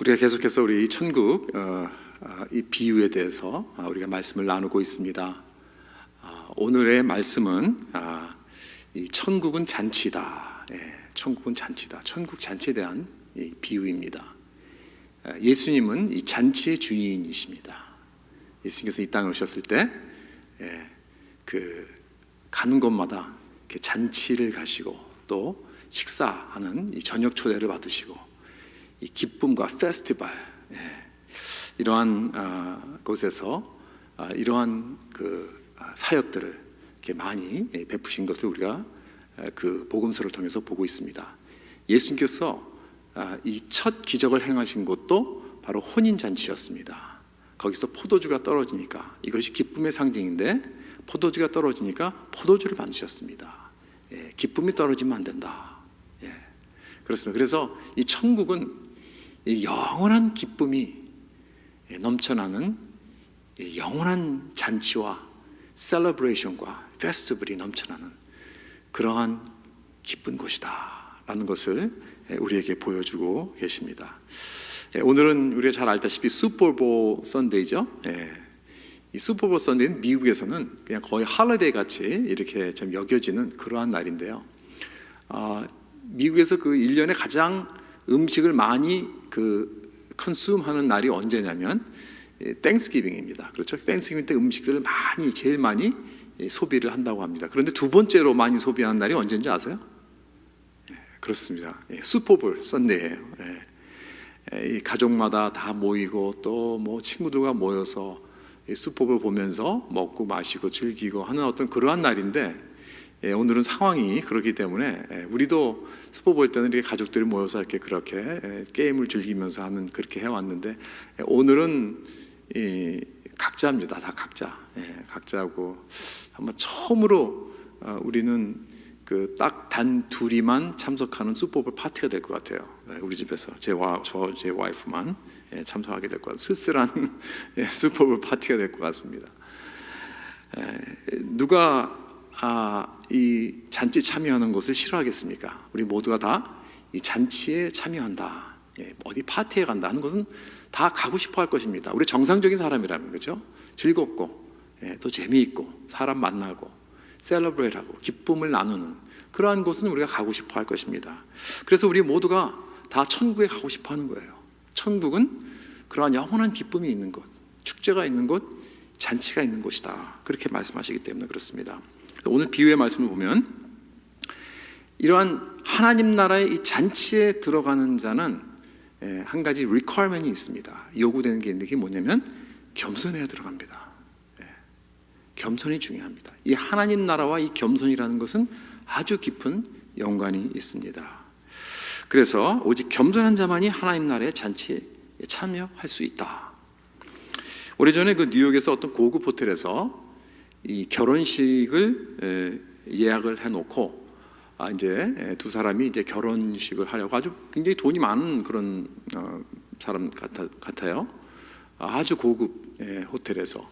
우리가 계속해서 우리 천국 이 비유에 대해서 우리가 말씀을 나누고 있습니다. 오늘의 말씀은 이 천국은 잔치다. 천국은 잔치다. 천국 잔치에 대한 이 비유입니다. 예수님은 이 잔치의 주인이십니다. 예수님께서 이 땅에 오셨을 때 가는 곳마다 잔치를 가시고 또 식사하는 이 저녁 초대를 받으시고 이 기쁨과 페스티벌 이러한 곳에서 이러한 사역들을 이렇게 많이 베푸신 것을 우리가 그 복음서를 통해서 보고 있습니다. 예수님께서 이 첫 기적을 행하신 곳도 바로 혼인 잔치였습니다. 거기서 포도주가 떨어지니까 이것이 기쁨의 상징인데 포도주가 떨어지니까 포도주를 만드셨습니다. 기쁨이 떨어지면 안 된다. 그렇습니다. 그래서 이 천국은 이 영원한 기쁨이 넘쳐나는 영원한 잔치와 셀러브레이션과 페스티벌이 넘쳐나는 그러한 기쁜 곳이다 라는 것을 우리에게 보여주고 계십니다. 오늘은 우리가 잘 알다시피 슈퍼볼 선데이죠. 이 슈퍼볼 선데이는 미국에서는 그냥 거의 할리데이 같이 이렇게 좀 여겨지는 그러한 날인데요. 미국에서 그 1년에 가장 음식을 많이 컨슘하는 날이 언제냐면 땡스기빙입니다. 그렇죠? 땡스기빙 때 음식들을 제일 많이 소비를 한다고 합니다. 그런데 두 번째로 많이 소비하는 날이 언제인지 아세요? 그렇습니다. 슈퍼볼 선데이예요. 이 가족마다 다 모이고 또 뭐 친구들과 모여서 슈퍼볼 보면서 먹고 마시고 즐기고 하는 어떤 그러한 날인데 오늘은 상황이 그렇기 때문에 우리도 슈퍼볼 때는 이렇게 가족들이 모여서 이렇게 그렇게 게임을 즐기면서 하는 그렇게 해왔는데 오늘은 각자입니다. 다 각자고 아마 처음으로 우리는 딱 단 둘이만 참석하는 슈퍼볼 파티가 될 것 같아요. 우리 집에서 제 와이프만 참석하게 될 것 같아요. 쓸쓸한 슈퍼볼 파티가 될 것 같습니다. 누가 이 잔치 참여하는 것을 싫어하겠습니까? 우리 모두가 다 이 잔치에 참여한다, 어디 파티에 간다 하는 것은 다 가고 싶어 할 것입니다. 우리 정상적인 사람이라면, 그렇죠? 즐겁고 또 재미있고 사람 만나고 셀러브레이트하고 기쁨을 나누는 그러한 곳은 우리가 가고 싶어 할 것입니다. 그래서 우리 모두가 다 천국에 가고 싶어 하는 거예요. 천국은 그러한 영원한 기쁨이 있는 곳, 축제가 있는 곳, 잔치가 있는 곳이다, 그렇게 말씀하시기 때문에 그렇습니다. 오늘 비유의 말씀을 보면 이러한 하나님 나라의 이 잔치에 들어가는 자는 한 가지 requirement이 있습니다. 요구되는 게 있는 게 뭐냐면 겸손해야 들어갑니다. 겸손이 중요합니다. 이 하나님 나라와 이 겸손이라는 것은 아주 깊은 연관이 있습니다. 그래서 오직 겸손한 자만이 하나님 나라의 잔치에 참여할 수 있다. 오래전에 뉴욕에서 어떤 고급 호텔에서 이 결혼식을 예약을 해놓고 이제 두 사람이 이제 결혼식을 하려고 아주 굉장히 돈이 많은 그런 사람 같아요. 아주 고급 호텔에서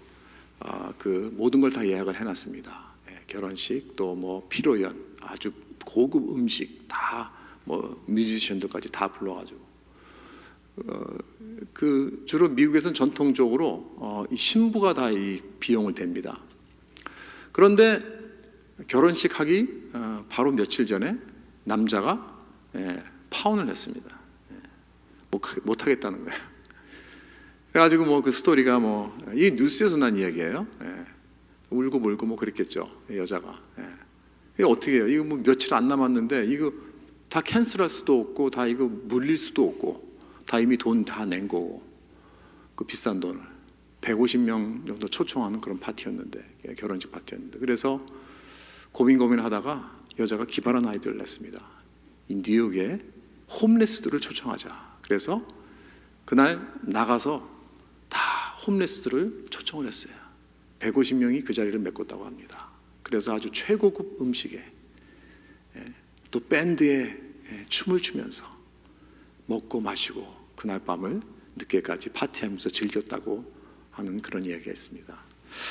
그 모든 걸 다 예약을 해놨습니다. 결혼식 또 뭐 피로연, 아주 고급 음식 다 뭐 뮤지션들까지 다 불러가지고 주로 미국에서는 전통적으로 이 신부가 다 이 비용을 댑니다. 그런데 결혼식 하기 바로 며칠 전에 남자가 파혼을 했습니다. 못 하겠다는 거예요. 그래가지고 뭐 그 스토리가 이 뉴스에서 난 이야기예요. 울고 몰고 뭐 그랬겠죠, 여자가. 이거 어떻게 해요? 이거 뭐 며칠 안 남았는데 이거 다 캔슬할 수도 없고 다 이거 물릴 수도 없고 다 이미 돈 다 낸 거고 그 비싼 돈을 150명 정도 초청하는 그런 파티였는데, 결혼식 파티였는데, 그래서 고민하다가 여자가 기발한 아이디어를 냈습니다. 이 뉴욕에 홈레스들을 초청하자. 그래서 그날 나가서 다 홈레스들을 초청을 했어요. 150명이 그 자리를 메꿨다고 합니다. 그래서 아주 최고급 음식에 또 밴드에 춤을 추면서 먹고 마시고 그날 밤을 늦게까지 파티하면서 즐겼다고 하는 그런 이야기가 있습니다.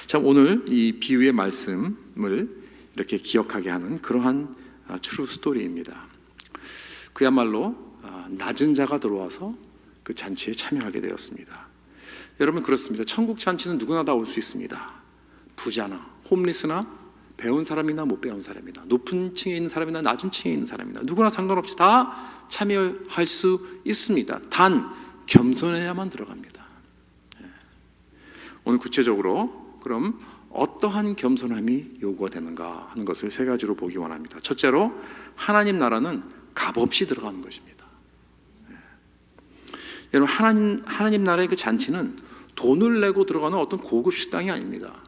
참 오늘 이 비유의 말씀을 이렇게 기억하게 하는 그러한 트루 스토리입니다. 그야말로 낮은 자가 들어와서 그 잔치에 참여하게 되었습니다. 여러분, 그렇습니다. 천국 잔치는 누구나 다 올 수 있습니다. 부자나 홈리스나 배운 사람이나 못 배운 사람이나 높은 층에 있는 사람이나 낮은 층에 있는 사람이나 누구나 상관없이 다 참여할 수 있습니다. 단 겸손해야만 들어갑니다. 오늘 구체적으로 그럼 어떠한 겸손함이 요구가 되는가 하는 것을 세 가지로 보기 원합니다. 첫째로, 하나님 나라는 값없이 들어가는 것입니다. 여러분, 하나님 나라의 그 잔치는 돈을 내고 들어가는 어떤 고급 식당이 아닙니다.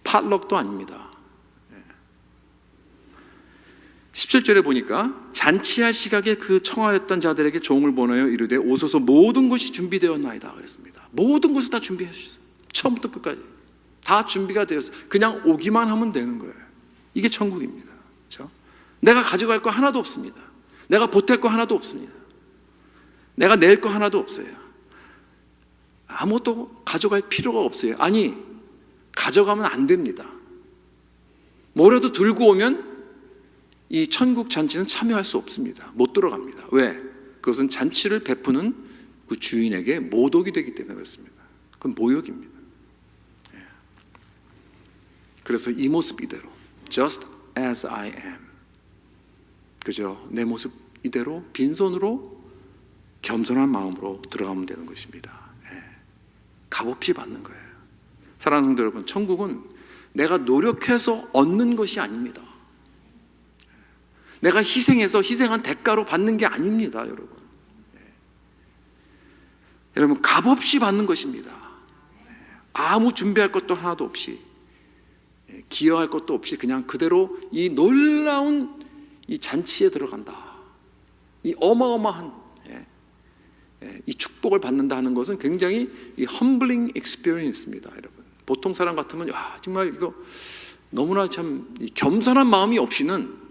팟럭도 아닙니다. 17절에 보니까 잔치할 시각에 그 청하였던 자들에게 종을 보내어 이르되 오소서 모든 것이 준비되었나이다 그랬습니다. 모든 것을 다 준비해 주셨어요. 처음부터 끝까지 다 준비가 되었어요. 그냥 오기만 하면 되는 거예요. 이게 천국입니다. 그렇죠? 내가 가져갈 거 하나도 없습니다. 내가 보탤 거 하나도 없습니다. 내가 낼 거 하나도 없어요. 아무것도 가져갈 필요가 없어요. 아니, 가져가면 안 됩니다. 뭐라도 들고 오면 이 천국 잔치는 참여할 수 없습니다. 못 들어갑니다. 왜? 그것은 잔치를 베푸는 그 주인에게 모독이 되기 때문에 그렇습니다. 그건 모욕입니다. 그래서 이 모습 이대로, just as I am, 그죠? 내 모습 이대로 빈손으로 겸손한 마음으로 들어가면 되는 것입니다. 값없이 받는 거예요. 사랑하는 성도 여러분, 천국은 내가 노력해서 얻는 것이 아닙니다. 내가 희생해서 희생한 대가로 받는 게 아닙니다, 여러분. 여러분, 값없이 받는 것입니다. 아무 준비할 것도 하나도 없이, 기여할 것도 없이 그냥 그대로 이 놀라운 이 잔치에 들어간다. 이 어마어마한 이 축복을 받는다 하는 것은 굉장히 이 험블링 익스피리언스입니다, 여러분. 보통 사람 같으면 정말 이거 너무나 참 겸손한 마음이 없이는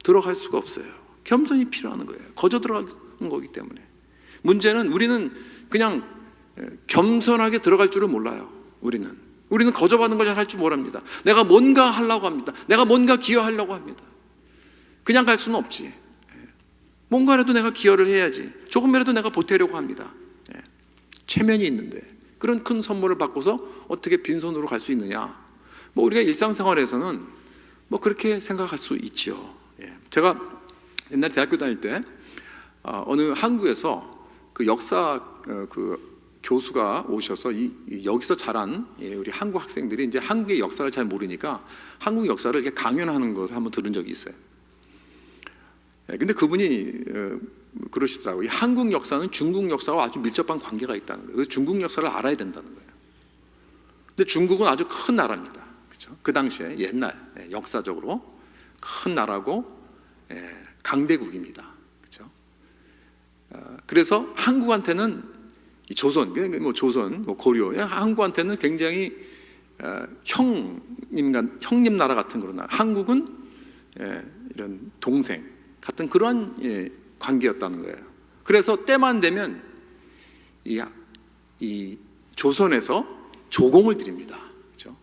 들어갈 수가 없어요. 겸손이 필요한 거예요. 거저 들어가는 거기 때문에. 문제는 우리는 그냥 겸손하게 들어갈 줄을 몰라요. 우리는 거저 받는 거 잘 할 줄 모릅니다. 내가 뭔가 하려고 합니다. 내가 뭔가 기여하려고 합니다. 그냥 갈 수는 없지. 뭔가라도 내가 기여를 해야지. 조금이라도 내가 보태려고 합니다. 체면이 있는데 그런 큰 선물을 받고서 어떻게 빈손으로 갈 수 있느냐. 우리가 일상생활에서는 그렇게 생각할 수 있죠. 제가 옛날 대학교 다닐 때 어느 한국에서 그 역사 그 교수가 오셔서 여기서 자란 우리 한국 학생들이 이제 한국의 역사를 잘 모르니까 한국 역사를 이렇게 강연하는 것을 한번 들은 적이 있어요. 근데 그분이 그러시더라고요. 이 한국 역사는 중국 역사와 아주 밀접한 관계가 있다는 거예요. 그래서 중국 역사를 알아야 된다는 거예요. 근데 중국은 아주 큰 나라입니다. 그렇죠? 그 당시에 옛날 역사적으로 큰 나라고 강대국입니다. 그렇죠? 그래서 한국한테는 이 조선, 조선, 고려, 한국한테는 굉장히 형님 나라 같은 그런 나라. 한국은 이런 동생 같은 그런 관계였다는 거예요. 그래서 때만 되면 이 조선에서 조공을 드립니다. 그렇죠?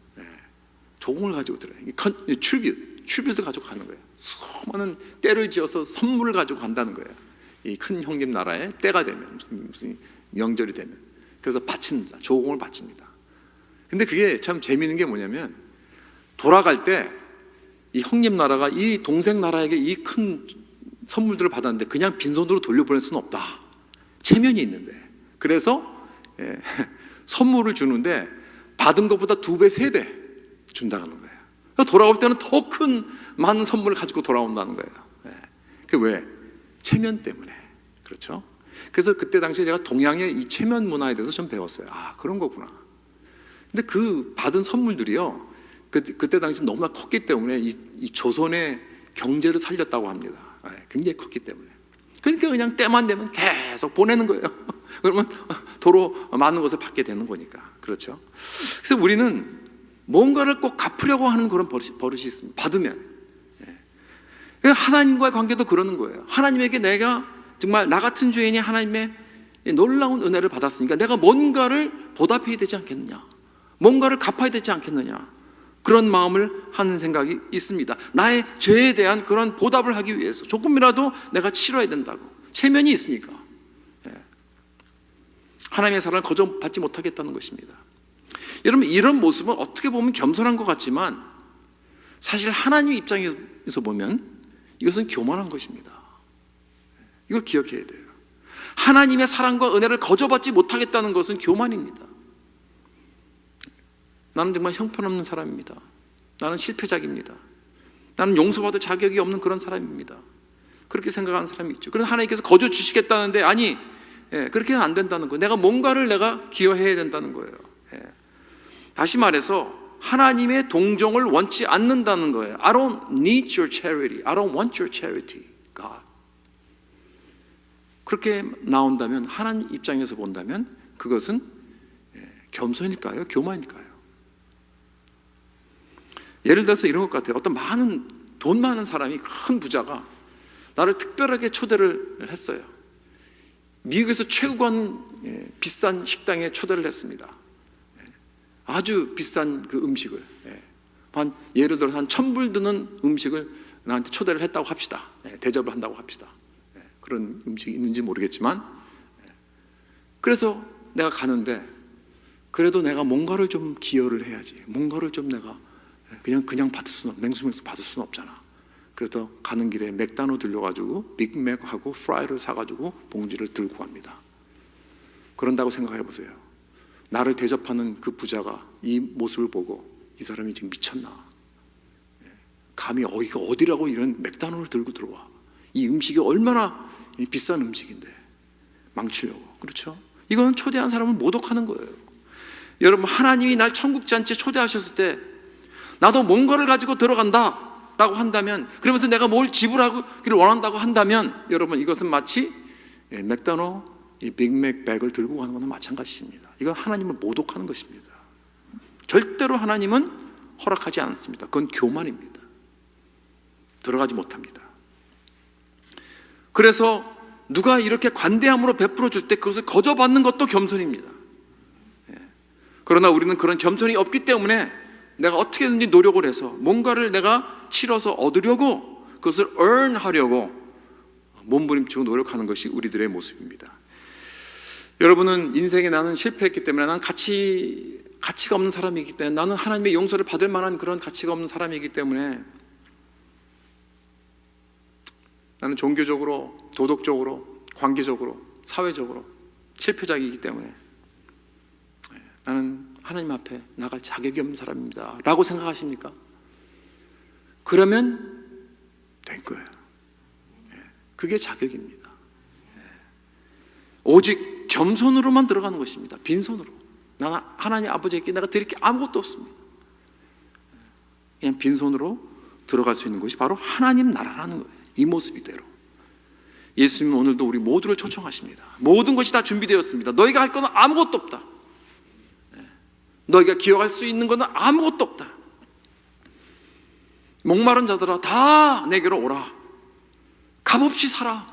조공을 가지고 들어요. 트리뷰트를 가지고 가는 거예요. 수많은 때를 지어서 선물을 가지고 간다는 거예요. 이 큰 형님 나라에 때가 되면 무슨 명절이 되면 그래서 바칩니다. 조공을 바칩니다. 근데 그게 참 재미있는 게 뭐냐면 돌아갈 때 이 형님 나라가 이 동생 나라에게 이 큰 선물들을 받았는데 그냥 빈손으로 돌려보낼 수는 없다. 체면이 있는데. 그래서 선물을 주는데 받은 것보다 2배, 3배 준다는 거예요. 돌아올 때는 더 큰 많은 선물을 가지고 돌아온다는 거예요. 그게 왜? 체면 때문에. 그렇죠? 그래서 그때 당시에 제가 동양의 이 체면 문화에 대해서 좀 배웠어요. 그런 거구나. 근데 그 받은 선물들이요, 그때 당시 너무나 컸기 때문에 이 조선의 경제를 살렸다고 합니다. 굉장히 컸기 때문에. 그러니까 그냥 때만 되면 계속 보내는 거예요. 그러면 도로 많은 것을 받게 되는 거니까. 그렇죠? 그래서 우리는 뭔가를 꼭 갚으려고 하는 그런 버릇이 있습니다. 받으면. 하나님과의 관계도 그러는 거예요. 하나님에게 내가 정말 나 같은 죄인이 하나님의 놀라운 은혜를 받았으니까 내가 뭔가를 보답해야 되지 않겠느냐, 뭔가를 갚아야 되지 않겠느냐, 그런 마음을 하는 생각이 있습니다. 나의 죄에 대한 그런 보답을 하기 위해서 조금이라도 내가 치러야 된다고. 체면이 있으니까. 하나님의 사랑을 거저받지 못하겠다는 것입니다. 여러분, 이런 모습은 어떻게 보면 겸손한 것 같지만 사실 하나님의 입장에서 보면 이것은 교만한 것입니다. 이걸 기억해야 돼요. 하나님의 사랑과 은혜를 거저받지 못하겠다는 것은 교만입니다. 나는 정말 형편없는 사람입니다. 나는 실패작입니다. 나는 용서받을 자격이 없는 그런 사람입니다. 그렇게 생각하는 사람이 있죠. 그래서 하나님께서 거저 주시겠다는데 아니, 그렇게는 안 된다는 거예요. 내가 뭔가를 내가 기여해야 된다는 거예요. 다시 말해서 하나님의 동정을 원치 않는다는 거예요. I don't need your charity. I don't want your charity, God. 그렇게 나온다면, 하나님 입장에서 본다면 그것은 겸손일까요? 교만일까요? 예를 들어서 이런 것 같아요. 어떤 돈 많은 사람이, 큰 부자가 나를 특별하게 초대를 했어요. 미국에서 최고관 비싼 식당에 초대를 했습니다. 아주 비싼 그 음식을, 예를 들어서 한 1,000불 드는 음식을 나한테 초대를 했다고 합시다. 대접을 한다고 합시다. 그런 음식이 있는지 모르겠지만, 그래서 내가 가는데 그래도 내가 뭔가를 좀 기여를 해야지. 뭔가를 좀 내가 그냥 받을 수는, 맹수맹수 받을 수는 없잖아. 그래서 가는 길에 맥다노 들려가지고 빅맥하고 프라이를 사가지고 봉지를 들고 갑니다. 그런다고 생각해 보세요. 나를 대접하는 그 부자가 이 모습을 보고 이 사람이 지금 미쳤나? 감히 여기가 어디라고 이런 맥다노를 들고 들어와? 이 음식이 얼마나 비싼 음식인데 망치려고. 그렇죠? 이거는 초대한 사람을 모독하는 거예요. 여러분, 하나님이 날 천국 잔치에 초대하셨을 때 나도 뭔가를 가지고 들어간다 라고 한다면, 그러면서 내가 뭘 지불하기를 원한다고 한다면, 여러분, 이것은 마치 맥다노 이 빅맥 백을 들고 가는 것과 마찬가지입니다. 이건 하나님을 모독하는 것입니다. 절대로 하나님은 허락하지 않습니다. 그건 교만입니다. 들어가지 못합니다. 그래서 누가 이렇게 관대함으로 베풀어 줄 때 그것을 거저받는 것도 겸손입니다. 그러나 우리는 그런 겸손이 없기 때문에 내가 어떻게든지 노력을 해서 뭔가를 내가 치러서 얻으려고, 그것을 earn 하려고 몸부림치고 노력하는 것이 우리들의 모습입니다. 여러분은 인생에 나는 실패했기 때문에, 나는 가치가 없는 사람이기 때문에, 나는 하나님의 용서를 받을 만한 그런 가치가 없는 사람이기 때문에, 나는 종교적으로, 도덕적으로, 관계적으로, 사회적으로 실패작이기 때문에 나는 하나님 앞에 나갈 자격이 없는 사람입니다 라고 생각하십니까? 그러면 된 거예요. 그게 자격입니다. 오직 겸손으로만 들어가는 것입니다. 빈손으로. 나는 하나님 아버지께 내가 드릴 게 아무것도 없습니다. 그냥 빈손으로 들어갈 수 있는 것이 바로 하나님 나라라는 거예요. 이 모습 이대로. 예수님은 오늘도 우리 모두를 초청하십니다. 모든 것이 다 준비되었습니다. 너희가 할 것은 아무것도 없다. 너희가 기억할 수 있는 것은 아무것도 없다. 목마른 자들아 다 내게로 오라. 값없이 살아.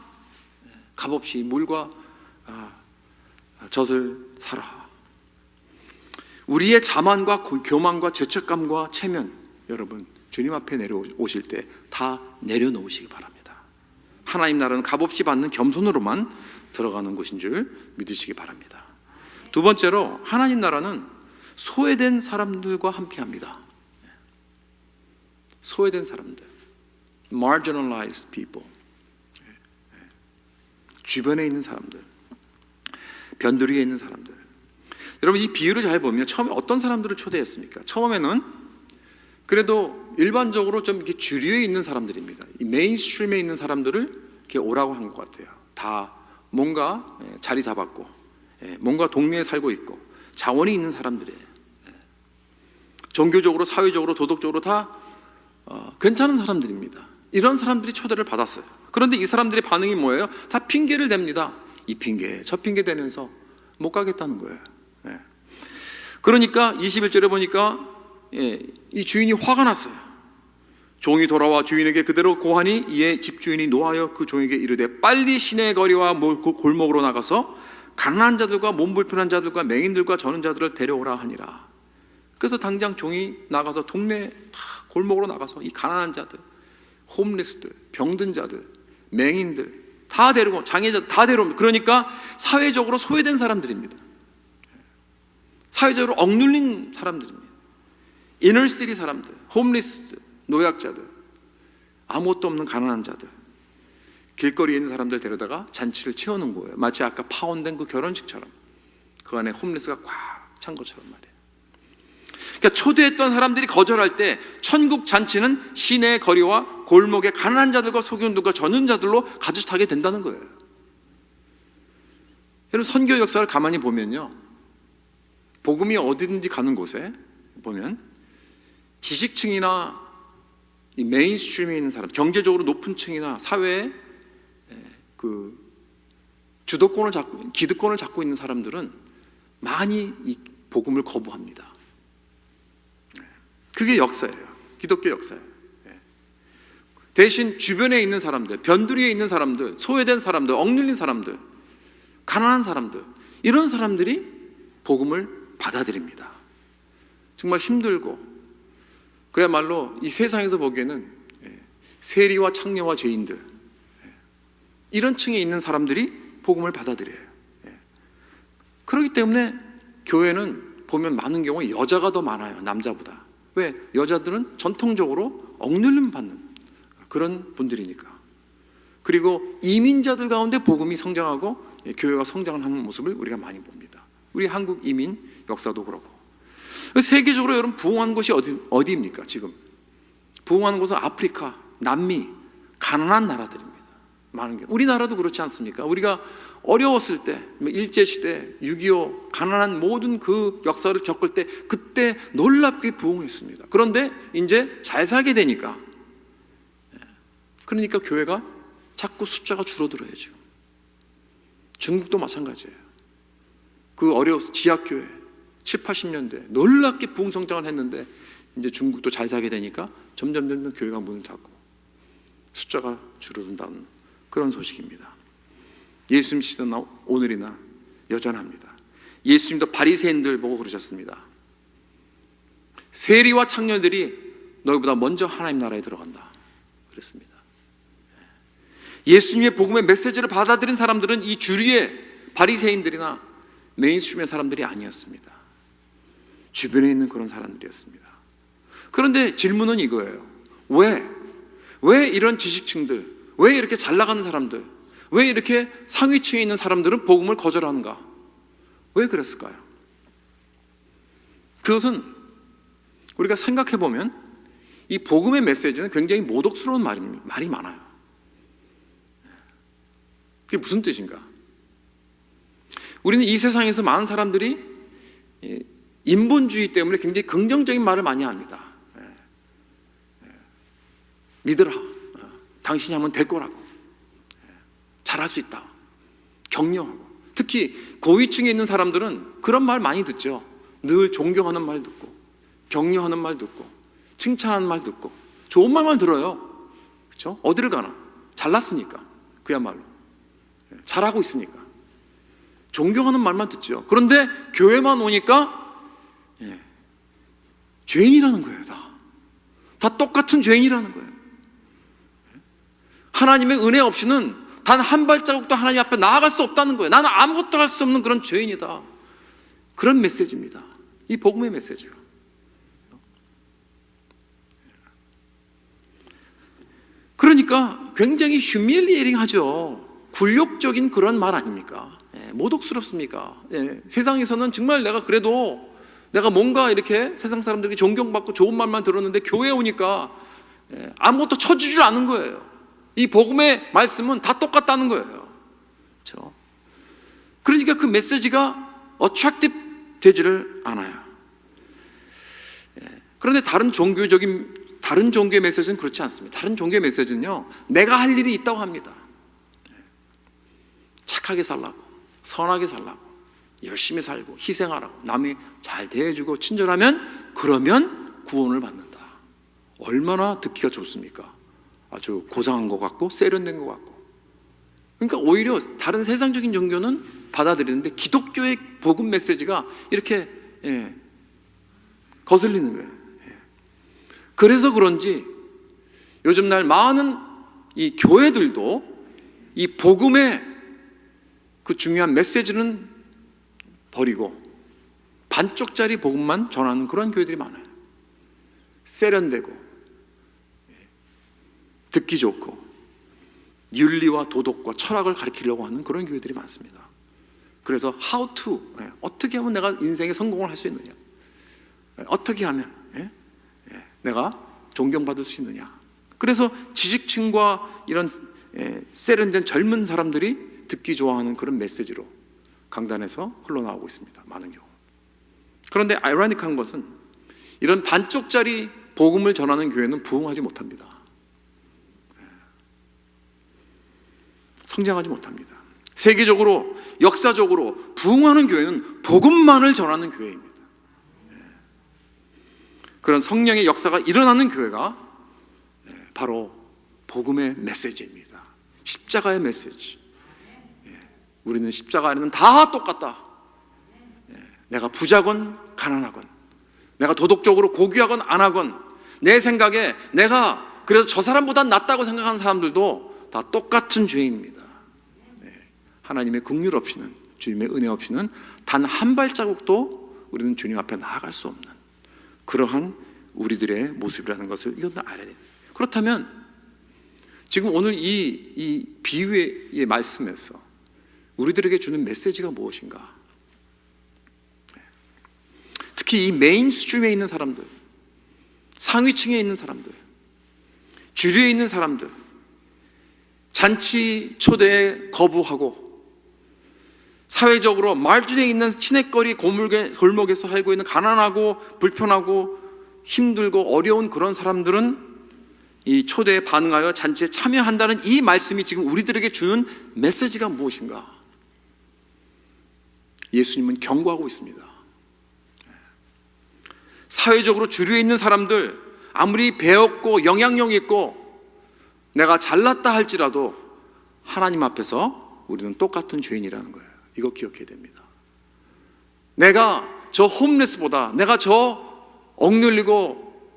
값없이 물과 젖을 사라. 우리의 자만과 교만과 죄책감과 체면, 여러분 주님 앞에 내려오실 때 다 내려놓으시기 바랍니다. 하나님 나라는 값없이 받는 겸손으로만 들어가는 곳인 줄 믿으시기 바랍니다. 두 번째로, 하나님 나라는 소외된 사람들과 함께합니다. 소외된 사람들, marginalized people, 주변에 있는 사람들, 변두리에 있는 사람들. 여러분, 이 비유를 잘 보면 처음에 어떤 사람들을 초대했습니까? 처음에는 그래도 일반적으로 좀 이렇게 주류에 있는 사람들입니다. 이 메인스트림에 있는 사람들을 이렇게 오라고 한 것 같아요. 다 뭔가 자리 잡았고, 뭔가 동네에 살고 있고, 자원이 있는 사람들이에요. 종교적으로, 사회적으로, 도덕적으로 다 괜찮은 사람들입니다. 이런 사람들이 초대를 받았어요. 그런데 이 사람들의 반응이 뭐예요? 다 핑계를 댑니다. 이 핑계, 저 핑계 대면서 못 가겠다는 거예요. 그러니까 21절에 보니까 이 주인이 화가 났어요. 종이 돌아와 주인에게 그대로 고하니 이에 집주인이 노하여 그 종에게 이르되 빨리 시내 거리와 골목으로 나가서 가난한 자들과 몸 불편한 자들과 맹인들과 저는 자들을 데려오라 하니라. 그래서 당장 종이 나가서 동네 다 골목으로 나가서 이 가난한 자들, 홈리스들, 병든 자들, 맹인들 다 데리고, 장애자들 다 데려옵니다. 그러니까 사회적으로 소외된 사람들입니다. 사회적으로 억눌린 사람들입니다. 이너시티 사람들, 홈리스들, 노약자들, 아무것도 없는 가난한 자들, 길거리에 있는 사람들 데려다가 잔치를 채우는 거예요. 마치 아까 파혼된 그 결혼식처럼 그 안에 홈리스가 꽉 찬 것처럼 말이에요. 그러니까 초대했던 사람들이 거절할 때 천국 잔치는 시내의 거리와 골목의 가난한 자들과 소경들과 전능자들로 가득 차게 된다는 거예요. 여러분, 선교 역사를 가만히 보면요, 복음이 어디든지 가는 곳에 보면 지식층이나 이 메인스트림에 있는 사람, 경제적으로 높은 층이나 사회에 그 주도권을 잡고, 기득권을 잡고 있는 사람들은 많이 이 복음을 거부합니다. 그게 역사예요. 기독교 역사예요. 대신 주변에 있는 사람들, 변두리에 있는 사람들, 소외된 사람들, 억눌린 사람들, 가난한 사람들, 이런 사람들이 복음을 받아들입니다. 정말 힘들고 그야말로 이 세상에서 보기에는 세리와 창녀와 죄인들, 이런 층에 있는 사람들이 복음을 받아들여요. 그렇기 때문에 교회는 보면 많은 경우에 여자가 더 많아요, 남자보다. 왜? 여자들은 전통적으로 억눌림 받는 그런 분들이니까. 그리고 이민자들 가운데 복음이 성장하고 교회가 성장을 하는 모습을 우리가 많이 봅니다. 우리 한국 이민 역사도 그렇고. 세계적으로 여러분 부흥한 곳이 어디입니까? 지금 부흥하는 곳은 아프리카, 남미, 가난한 나라들입니다. 많은 게. 우리나라도 그렇지 않습니까? 우리가 어려웠을 때, 일제시대, 6.25 가난한 모든 그 역사를 겪을 때 그때 놀랍게 부흥했습니다. 그런데 이제 잘 살게 되니까, 그러니까 교회가 자꾸 숫자가 줄어들어요. 지금 중국도 마찬가지예요. 그 지하교회 7, 80년대 놀랍게 부흥 성장을 했는데 이제 중국도 잘 살게 되니까 점점 교회가 문을 닫고 숫자가 줄어든다는 그런 소식입니다. 예수님 시대나 오늘이나 여전합니다. 예수님도 바리새인들 보고 그러셨습니다. 세리와 창녀들이 너희보다 먼저 하나님 나라에 들어간다 그랬습니다. 예수님의 복음의 메시지를 받아들인 사람들은 이 주류의 바리새인들이나 메인스트림의 사람들이 아니었습니다. 주변에 있는 그런 사람들이었습니다. 그런데 질문은 이거예요. 왜 이런 지식층들, 왜 이렇게 잘 나가는 사람들, 왜 이렇게 상위층에 있는 사람들은 복음을 거절하는가? 왜 그랬을까요? 그것은 우리가 생각해 보면 이 복음의 메시지는 굉장히 모독스러운 말이 많아요. 그게 무슨 뜻인가? 우리는 이 세상에서 많은 사람들이 인본주의 때문에 굉장히 긍정적인 말을 많이 합니다. 믿으라, 당신이 하면 될 거라고, 잘할 수 있다, 격려하고. 특히 고위층에 있는 사람들은 그런 말 많이 듣죠. 늘 존경하는 말 듣고, 격려하는 말 듣고, 칭찬하는 말 듣고, 좋은 말만 들어요. 그렇죠? 어디를 가나 잘났으니까, 그야말로 잘하고 있으니까 존경하는 말만 듣죠. 그런데 교회만 오니까 죄인이라는 거예요. 다 똑같은 죄인이라는 거예요. 하나님의 은혜 없이는 단 한 발자국도 하나님 앞에 나아갈 수 없다는 거예요. 나는 아무것도 할 수 없는 그런 죄인이다. 그런 메시지입니다. 이 복음의 메시지가. 그러니까 굉장히 휴밀리에링 하죠. 굴욕적인 그런 말 아닙니까? 모독스럽습니까? 세상에서는 정말 내가 뭔가 이렇게 세상 사람들에게 존경받고 좋은 말만 들었는데 교회에 오니까 아무것도 쳐주질 않은 거예요. 이 복음의 말씀은 다 똑같다는 거예요. 그렇죠? 그러니까 그 메시지가 어트랙티브 되지를 않아요. 그런데 다른 종교의 메시지는 그렇지 않습니다. 다른 종교의 메시지는요, 내가 할 일이 있다고 합니다. 착하게 살라고, 선하게 살라고, 열심히 살고, 희생하라고, 남이 잘 대해주고 친절하면 그러면 구원을 받는다. 얼마나 듣기가 좋습니까? 아주 고상한 것 같고 세련된 것 같고. 그러니까 오히려 다른 세상적인 종교는 받아들이는데 기독교의 복음 메시지가 이렇게 거슬리는 거예요. 그래서 그런지 요즘 날 많은 이 교회들도 이 복음의 그 중요한 메시지는 버리고 반쪽짜리 복음만 전하는 그런 교회들이 많아요. 세련되고 듣기 좋고 윤리와 도덕과 철학을 가르치려고 하는 그런 교회들이 많습니다. 그래서 how to, 어떻게 하면 내가 인생에 성공을 할 수 있느냐, 어떻게 하면 내가 존경받을 수 있느냐. 그래서 지식층과 이런 세련된 젊은 사람들이 듣기 좋아하는 그런 메시지로 강단에서 흘러나오고 있습니다. 많은 경우. 그런데 아이러니한 것은 이런 반쪽짜리 복음을 전하는 교회는 부흥하지 못합니다. 성장하지 못합니다. 세계적으로 역사적으로 부흥하는 교회는 복음만을 전하는 교회입니다. 그런 성령의 역사가 일어나는 교회가 바로 복음의 메시지입니다. 십자가의 메시지. 우리는 십자가 안에는 다 똑같다. 내가 부자건 가난하건, 내가 도덕적으로 고귀하건 안 하건, 내 생각에 내가 그래도 저 사람보다 낫다고 생각하는 사람들도 다 똑같은 죄인입니다. 하나님의 긍휼 없이는, 주님의 은혜 없이는 단 한 발자국도 우리는 주님 앞에 나아갈 수 없는 그러한 우리들의 모습이라는 것을 이건 알아야 돼요. 그렇다면 지금 오늘 이 비유의 말씀에서 우리들에게 주는 메시지가 무엇인가? 특히 이 메인스트림에 있는 사람들, 상위층에 있는 사람들, 주류에 있는 사람들, 잔치 초대에 거부하고 사회적으로 마진에 있는 시냇거리 골목에서 살고 있는 가난하고 불편하고 힘들고 어려운 그런 사람들은 이 초대에 반응하여 잔치에 참여한다는 이 말씀이 지금 우리들에게 주는 메시지가 무엇인가? 예수님은 경고하고 있습니다. 사회적으로 주류에 있는 사람들, 아무리 배웠고 영향력 있고 내가 잘났다 할지라도 하나님 앞에서 우리는 똑같은 죄인이라는 거예요. 이거 기억해야 됩니다. 내가 저 홈레스보다, 내가 저 억눌리고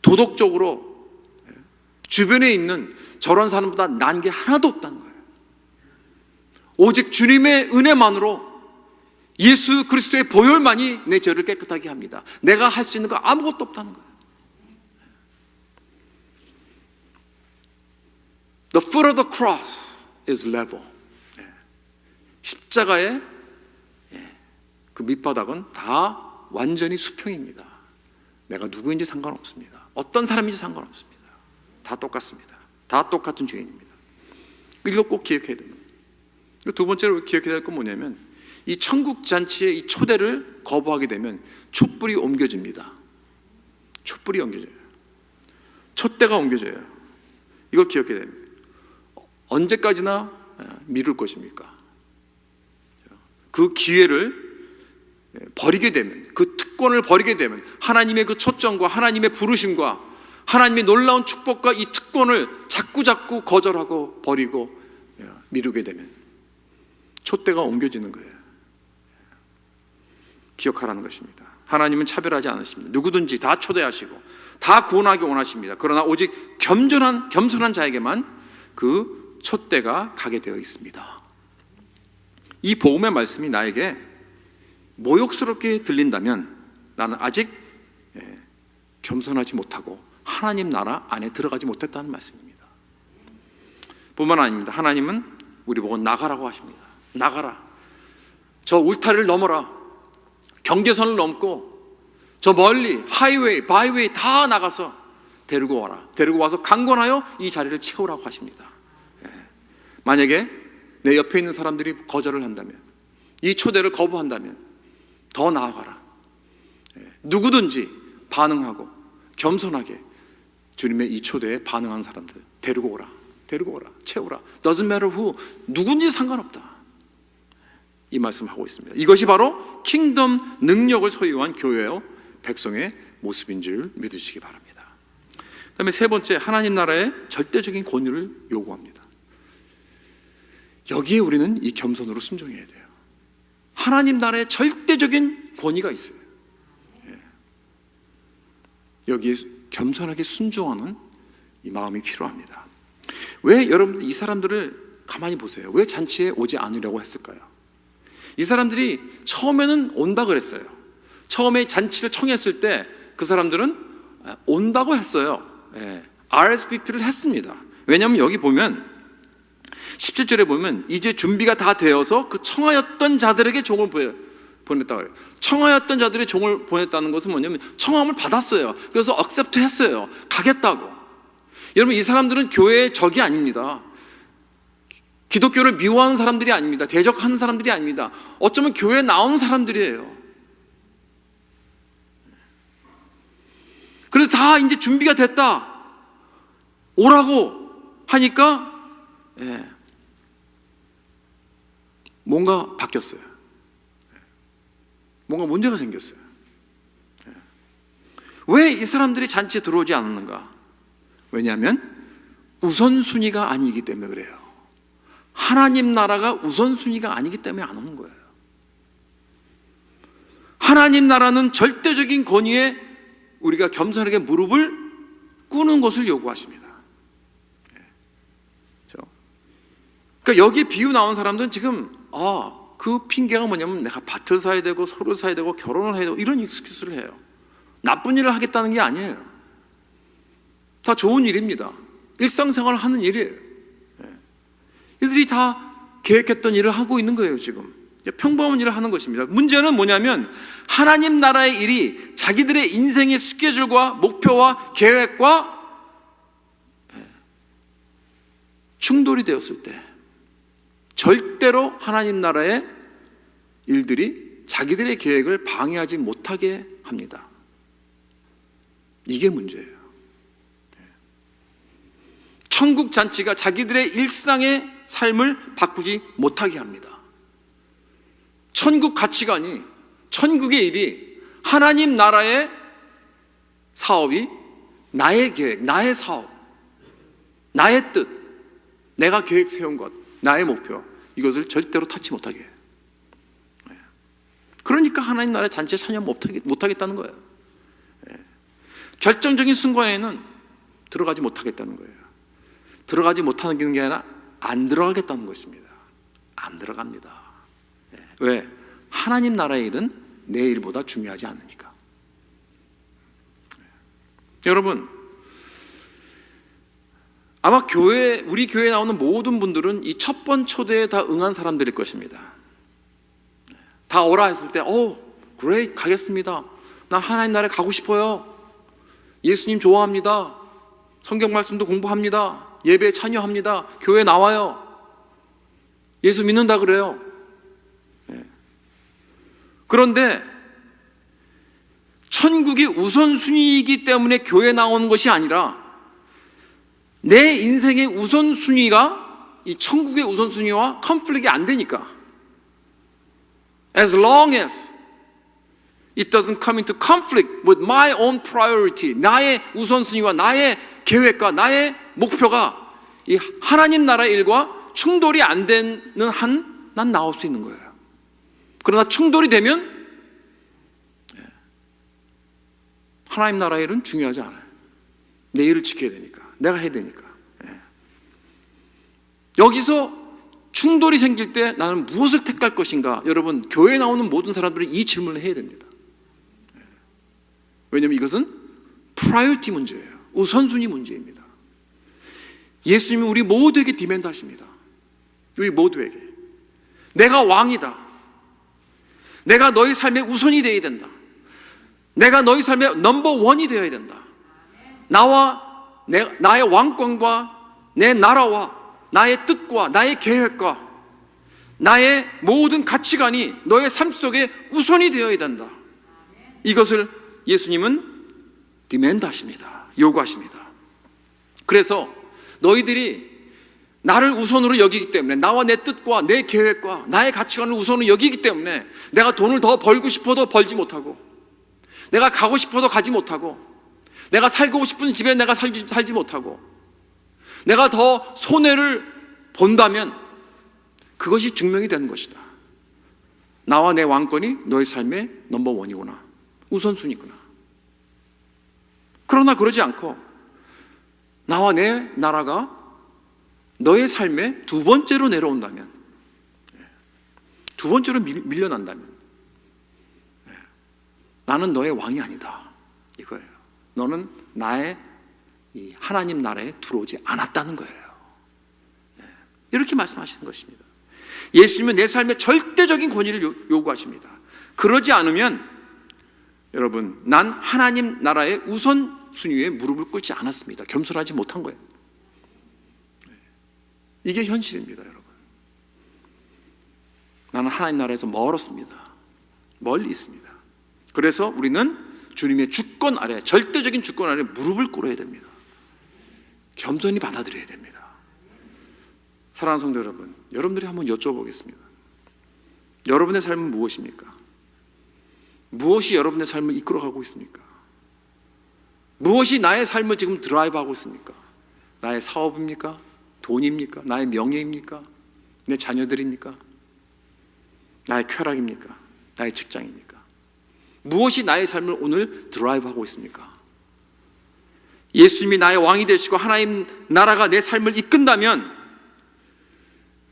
도덕적으로 주변에 있는 저런 사람보다 난 게 하나도 없다는 거예요. 오직 주님의 은혜만으로, 예수 그리스도의 보혈만이 내 죄를 깨끗하게 합니다. 내가 할 수 있는 거 아무것도 없다는 거예요. The foot of the cross is level. 십자가의 그 밑바닥은 다 완전히 수평입니다. 내가 누구인지 상관없습니다. 어떤 사람인지 상관없습니다. 다 똑같습니다. 다 똑같은 죄인입니다. 이거 꼭 기억해야 됩니다. 두 번째로 기억해야 될 건 뭐냐면, 이 천국 잔치의 이 초대를 거부하게 되면 촛불이 옮겨집니다. 촛불이 옮겨져요. 촛대가 옮겨져요. 이걸 기억해야 됩니다. 언제까지나 미룰 것입니까? 그 기회를 버리게 되면, 그 특권을 버리게 되면, 하나님의 그 초점과 하나님의 부르심과 하나님의 놀라운 축복과 이 특권을 자꾸 거절하고 버리고 미루게 되면 촛대가 옮겨지는 거예요. 기억하라는 것입니다. 하나님은 차별하지 않으십니다. 누구든지 다 초대하시고 다 구원하기 원하십니다. 그러나 오직 겸손한 자에게만 그 촛대가 가게 되어 있습니다. 이 복음의 말씀이 나에게 모욕스럽게 들린다면 나는 아직 겸손하지 못하고 하나님 나라 안에 들어가지 못했다는 말씀입니다. 뿐만 아닙니다. 하나님은 우리 보고 나가라고 하십니다. 나가라. 저 울타리를 넘어라. 경계선을 넘고 저 멀리 하이웨이, 바이웨이 다 나가서 데리고 와라. 데리고 와서 강권하여 이 자리를 채우라고 하십니다. 만약에 내 옆에 있는 사람들이 거절을 한다면, 이 초대를 거부한다면 더 나아가라. 누구든지 반응하고 겸손하게 주님의 이 초대에 반응한 사람들 데리고 오라. 데리고 오라. 채우라. Doesn't matter who. 누군지 상관없다. 이 말씀하고 있습니다. 이것이 바로 킹덤 능력을 소유한 교회요 백성의 모습인 줄 믿으시기 바랍니다. 그 다음에 세 번째, 하나님 나라의 절대적인 권위를 요구합니다. 여기에 우리는 이 겸손으로 순종해야 돼요. 하나님 나라의 절대적인 권위가 있어요. 여기에 겸손하게 순종하는 이 마음이 필요합니다. 왜 여러분들 이 사람들을 가만히 보세요. 왜 잔치에 오지 않으려고 했을까요? 이 사람들이 처음에는 온다 그랬어요. 처음에 잔치를 청했을 때 그 사람들은 온다고 했어요. RSVP를 했습니다. 왜냐하면 여기 보면 17절에 보면 이제 준비가 다 되어서 그 청하였던 자들에게 종을 보냈다고 해요. 청하였던 자들의 종을 보냈다는 것은 뭐냐면 청함을 받았어요. 그래서 액셉트 했어요. 가겠다고. 여러분, 이 사람들은 교회의 적이 아닙니다. 기독교를 미워하는 사람들이 아닙니다. 대적하는 사람들이 아닙니다. 어쩌면 교회에 나오는 사람들이에요. 그래서 다 이제 준비가 됐다, 오라고 하니까 뭔가 바뀌었어요. 뭔가 문제가 생겼어요. 왜 이 사람들이 잔치에 들어오지 않았는가? 왜냐하면 우선순위가 아니기 때문에 그래요. 하나님 나라가 우선순위가 아니기 때문에 안 오는 거예요. 하나님 나라는 절대적인 권위에 우리가 겸손하게 무릎을 꿇는 것을 요구하십니다. 그러니까 여기 비유 나온 사람들은 지금 그 핑계가 뭐냐면 내가 밭을 사야 되고 소를 사야 되고 결혼을 해야 되고 이런 익스큐스를 해요. 나쁜 일을 하겠다는 게 아니에요. 다 좋은 일입니다. 일상생활을 하는 일이에요. 이들이 다 계획했던 일을 하고 있는 거예요. 지금 평범한 일을 하는 것입니다. 문제는 뭐냐면 하나님 나라의 일이 자기들의 인생의 스케줄과 목표와 계획과 충돌이 되었을 때 절대로 하나님 나라의 일들이 자기들의 계획을 방해하지 못하게 합니다. 이게 문제예요. 천국 잔치가 자기들의 일상의 삶을 바꾸지 못하게 합니다. 천국 가치관이, 천국의 일이, 하나님 나라의 사업이 나의 계획, 나의 사업, 나의 뜻, 내가 계획 세운 것, 나의 목표, 이것을 절대로 터치 못하게 해요. 그러니까 하나님 나라의 잔치에 참여 못하겠다는 거예요. 결정적인 순간에는 들어가지 못하겠다는 거예요. 들어가지 못하는 게 아니라 안 들어가겠다는 것입니다. 안 들어갑니다. 왜? 하나님 나라의 일은 내 일보다 중요하지 않으니까. 여러분, 아마 우리 교회에 나오는 모든 분들은 이 첫 번 초대에 다 응한 사람들일 것입니다. 다 오라 했을 때, 그래, 가겠습니다. 나 하나님 나라에 가고 싶어요. 예수님 좋아합니다. 성경 말씀도 공부합니다. 예배에 참여합니다. 교회 나와요. 예수 믿는다 그래요. 그런데 천국이 우선순위이기 때문에 교회 나오는 것이 아니라 내 인생의 우선순위가 이 천국의 우선순위와 컨플릭이 안 되니까, as long as it doesn't come into conflict with my own priority, 나의 우선순위와 나의 계획과 나의 목표가 이 하나님 나라의 일과 충돌이 안 되는 한 난 나올 수 있는 거예요. 그러나 충돌이 되면 하나님 나라의 일은 중요하지 않아요. 내 일을 지켜야 되니까, 내가 해야 되니까. 여기서 충돌이 생길 때 나는 무엇을 택할 것인가? 여러분, 교회에 나오는 모든 사람들이 이 질문을 해야 됩니다. 왜냐하면 이것은 프라이어티 문제예요. 우선순위 문제입니다. 예수님은 우리 모두에게 디맨드 하십니다. 우리 모두에게. 내가 왕이다. 내가 너희 삶의 우선이 되어야 된다. 내가 너희 삶의 넘버 원이 되어야 된다. 나의 왕권과 내 나라와 나의 뜻과 나의 계획과 나의 모든 가치관이 너의 삶 속에 우선이 되어야 된다. 이것을 예수님은 디맨드 하십니다. 요구하십니다. 그래서 너희들이 나를 우선으로 여기기 때문에, 나와 내 뜻과 내 계획과 나의 가치관을 우선으로 여기기 때문에 내가 돈을 더 벌고 싶어도 벌지 못하고, 내가 가고 싶어도 가지 못하고, 내가 살고 싶은 집에 내가 살지 못하고, 내가 더 손해를 본다면 그것이 증명이 되는 것이다. 나와 내 왕권이 너의 삶의 넘버 원이구나, 우선순위구나. 그러나 그러지 않고 나와 내 나라가 너의 삶에 두 번째로 내려온다면, 두 번째로 밀려난다면 나는 너의 왕이 아니다 이거예요. 너는 나의 이 하나님 나라에 들어오지 않았다는 거예요. 이렇게 말씀하시는 것입니다. 예수님은 내 삶에 절대적인 권위를 요구하십니다. 그러지 않으면 여러분, 난 하나님 나라의 우선순위에 무릎을 꿇지 않았습니다. 겸손하지 못한 거예요. 이게 현실입니다, 여러분. 나는 하나님 나라에서 멀었습니다. 멀리 있습니다. 그래서 우리는 주님의 주권 아래, 절대적인 주권 아래 무릎을 꿇어야 됩니다. 겸손히 받아들여야 됩니다. 사랑하는 성도 여러분, 여러분들이 한번 여쭤보겠습니다. 여러분의 삶은 무엇입니까? 무엇이 여러분의 삶을 이끌어가고 있습니까? 무엇이 나의 삶을 지금 드라이브하고 있습니까? 나의 사업입니까? 돈입니까? 나의 명예입니까? 내 자녀들입니까? 나의 쾌락입니까? 나의 직장입니까? 무엇이 나의 삶을 오늘 드라이브하고 있습니까? 예수님이 나의 왕이 되시고 하나님 나라가 내 삶을 이끈다면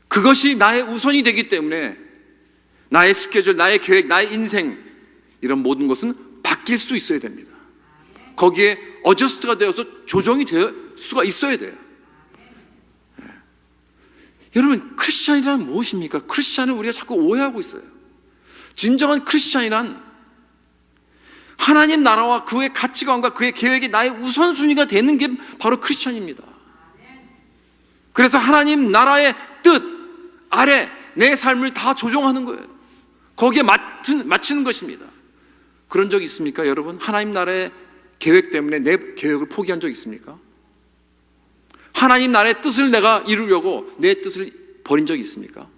그것이 나의 우선이 되기 때문에 나의 스케줄, 나의 계획, 나의 인생 이런 모든 것은 바뀔 수 있어야 됩니다. 거기에 어저스트가 되어서 조정이 될 수가 있어야 돼요. 여러분, 크리스찬이란 무엇입니까? 크리스찬을 우리가 자꾸 오해하고 있어요. 진정한 크리스찬이란 하나님 나라와 그의 가치관과 그의 계획이 나의 우선순위가 되는 게 바로 크리스찬입니다. 그래서 하나님 나라의 뜻 아래 내 삶을 다 조종하는 거예요. 거기에 맞추는 것입니다. 그런 적 있습니까, 여러분? 하나님 나라의 계획 때문에 내 계획을 포기한 적 있습니까? 하나님 나라의 뜻을 내가 이루려고 내 뜻을 버린 적이 있습니까?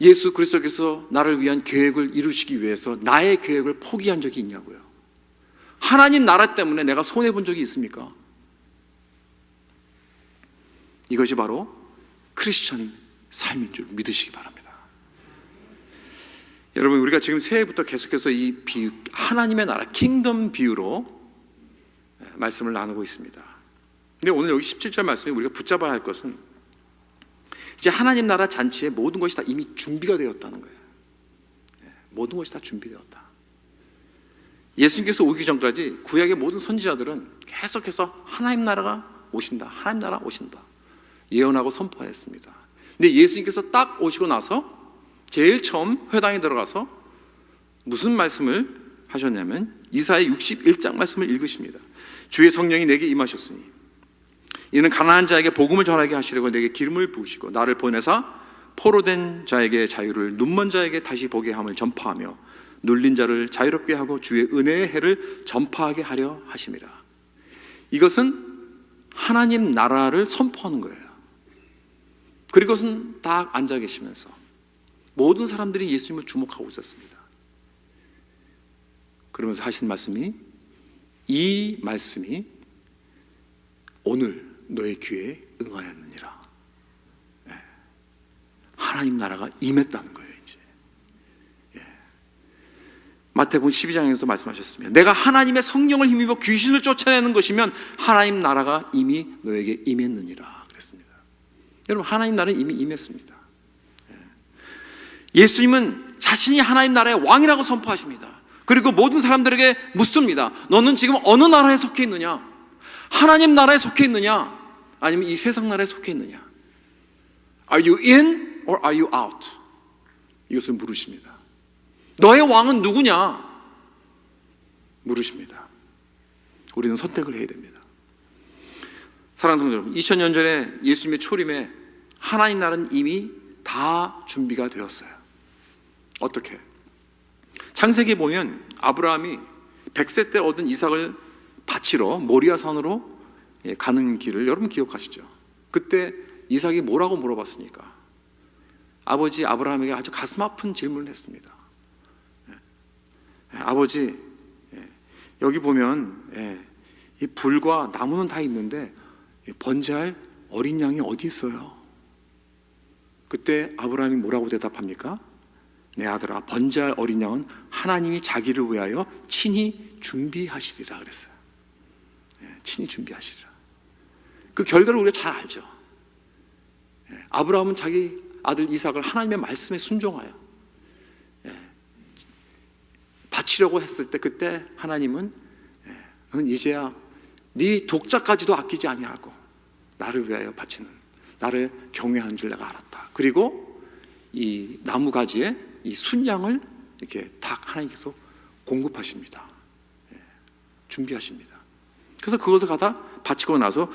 예수 그리스도께서 나를 위한 계획을 이루시기 위해서 나의 계획을 포기한 적이 있냐고요. 하나님 나라 때문에 내가 손해본 적이 있습니까? 이것이 바로 크리스천 삶인 줄 믿으시기 바랍니다. 여러분, 우리가 지금 새해부터 계속해서 이 비유, 하나님의 나라, 킹덤 비유로 말씀을 나누고 있습니다. 근데 오늘 여기 17절 말씀에 우리가 붙잡아야 할 것은 이제 하나님 나라 잔치에 모든 것이 다 이미 준비가 되었다는 거예요. 모든 것이 다 준비되었다. 예수님께서 오기 전까지 구약의 모든 선지자들은 계속해서 하나님 나라가 오신다, 하나님 나라 오신다 예언하고 선포했습니다. 근데 예수님께서 딱 오시고 나서 제일 처음 회당에 들어가서 무슨 말씀을 하셨냐면 이사야 61장 말씀을 읽으십니다. 주의 성령이 내게 임하셨으니 이는 가난한 자에게 복음을 전하게 하시려고 내게 기름을 부으시고 나를 보내사 포로된 자에게 자유를, 눈먼 자에게 다시 보게 함을 전파하며 눌린 자를 자유롭게 하고 주의 은혜의 해를 전파하게 하려 하심이라. 이것은 하나님 나라를 선포하는 거예요. 그리고 그것은 딱 앉아 계시면서 모든 사람들이 예수님을 주목하고 있었습니다. 그러면서 하신 말씀이, 이 말씀이 오늘 너의 귀에 응하였느니라. 하나님 나라가 임했다는 거예요. 이제 마태복음 12장에서도 말씀하셨습니다. 내가 하나님의 성령을 힘입어 귀신을 쫓아내는 것이면 하나님 나라가 이미 너에게 임했느니라 그랬습니다. 여러분, 하나님 나라는 이미 임했습니다. 예수님은 자신이 하나님 나라의 왕이라고 선포하십니다. 그리고 모든 사람들에게 묻습니다. 너는 지금 어느 나라에 속해 있느냐? 하나님 나라에 속해 있느냐? 아니면 이 세상 나라에 속해 있느냐? Are you in or are you out? 이것을 물으십니다. 너의 왕은 누구냐? 물으십니다. 우리는 선택을 해야 됩니다. 사랑하는 성도 여러분, 2000년 전에 예수님의 초림에 하나님 나라는 이미 다 준비가 되었어요. 어떻게? 창세기에 보면 아브라함이 100세 때 얻은 이삭을 바치러 모리아산으로 가는 길을 여러분 기억하시죠? 그때 이삭이 뭐라고 물어봤습니까? 아버지 아브라함에게 아주 가슴 아픈 질문을 했습니다. 아버지, 여기 보면 이 불과 나무는 다 있는데 번제할 어린 양이 어디 있어요? 그때 아브라함이 뭐라고 대답합니까? 내 아들아, 번제할 어린 양은 하나님이 자기를 위하여 친히 준비하시리라 그랬어요. 친히 준비하시리라. 그 결과를 우리가 잘 알죠. 아브라함은 자기 아들 이삭을 하나님의 말씀에 순종하여 바치려고 했을 때, 그때 하나님은 너는 이제야 네 독자까지도 아끼지 아니하고 나를 위하여 바치는, 나를 경외하는 줄 내가 알았다. 그리고 이 나무가지에 이 순양을 이렇게 딱 하나님께서 공급하십니다. 준비하십니다. 그래서 그것을 갖다 바치고 나서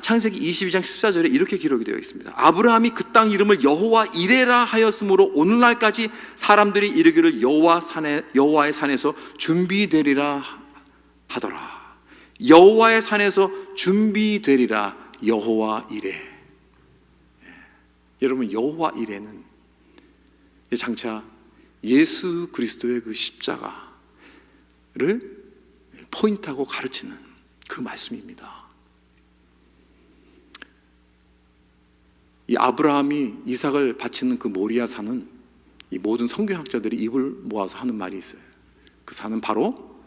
창세기 22장 14절에 이렇게 기록이 되어 있습니다. 아브라함이 그 땅 이름을 여호와 이레라 하였으므로 오늘날까지 사람들이 이르기를 여호와의 산에서 준비되리라 하더라. 여호와의 산에서 준비되리라 여호와 이레. 여러분, 여호와 이레는 장차 예수 그리스도의 그 십자가를 포인트하고 가르치는 그 말씀입니다. 이 아브라함이 이삭을 바치는 그 모리아 산은 이 모든 성경학자들이 입을 모아서 하는 말이 있어요. 그 산은 바로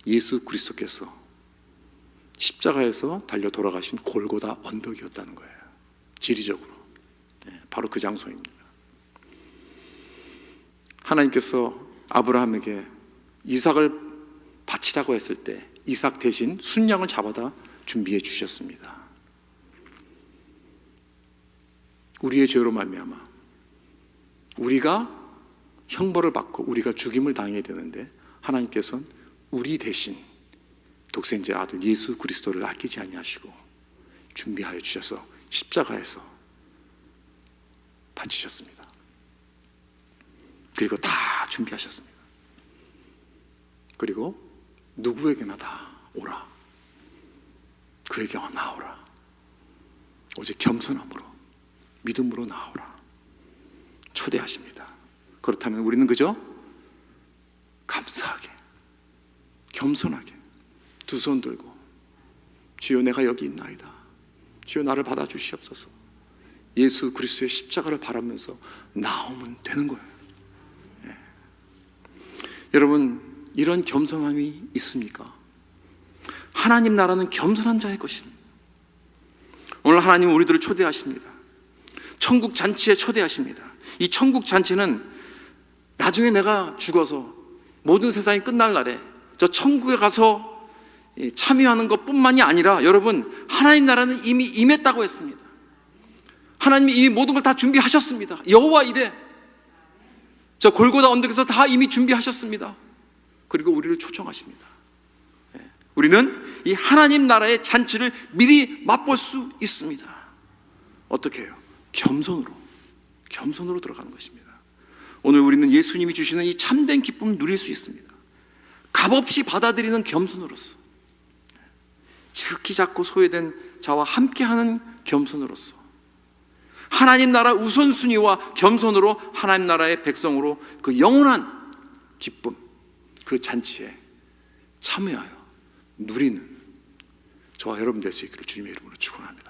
예수 그리스도께서 십자가에서 달려 돌아가신 골고다 언덕이었다는 거예요. 지리적으로 바로 그 장소입니다. 하나님께서 아브라함에게 이삭을 바치라고 했을 때 이삭 대신 순양을 잡아다 준비해 주셨습니다. 우리의 죄로 말미암아 우리가 형벌을 받고 우리가 죽임을 당해야 되는데 하나님께서는 우리 대신 독생자 아들 예수 그리스도를 아끼지 아니하시고 준비하여 주셔서 십자가에서 바치셨습니다. 그리고 다 준비하셨습니다. 그리고 누구에게나 다 오라. 그에게 나오라. 오직 겸손함으로 믿음으로 나오라. 초대하십니다. 그렇다면 우리는 그저 감사하게, 겸손하게 두 손 들고 주여 내가 여기 있나이다. 주여 나를 받아주시옵소서. 예수 그리스도의 십자가를 바라면서 나오면 되는 거예요. 여러분, 이런 겸손함이 있습니까? 하나님 나라는 겸손한 자의 것입니다. 오늘 하나님은 우리들을 초대하십니다. 천국 잔치에 초대하십니다. 이 천국 잔치는 나중에 내가 죽어서 모든 세상이 끝날 날에 저 천국에 가서 참여하는 것뿐만이 아니라 여러분, 하나님 나라는 이미 임했다고 했습니다. 하나님이 이미 모든 걸 다 준비하셨습니다. 여호와 이레, 저 골고다 언덕에서 다 이미 준비하셨습니다. 그리고 우리를 초청하십니다. 우리는 이 하나님 나라의 잔치를 미리 맛볼 수 있습니다. 어떻게 해요? 겸손으로 들어가는 것입니다. 오늘 우리는 예수님이 주시는 이 참된 기쁨을 누릴 수 있습니다. 값없이 받아들이는 겸손으로서, 지극히 작고 소외된 자와 함께하는 겸손으로서, 하나님 나라 우선순위와 겸손으로 하나님 나라의 백성으로 그 영원한 기쁨, 그 잔치에 참여하여 누리는 저와 여러분 될 수 있기를 주님의 이름으로 축원합니다.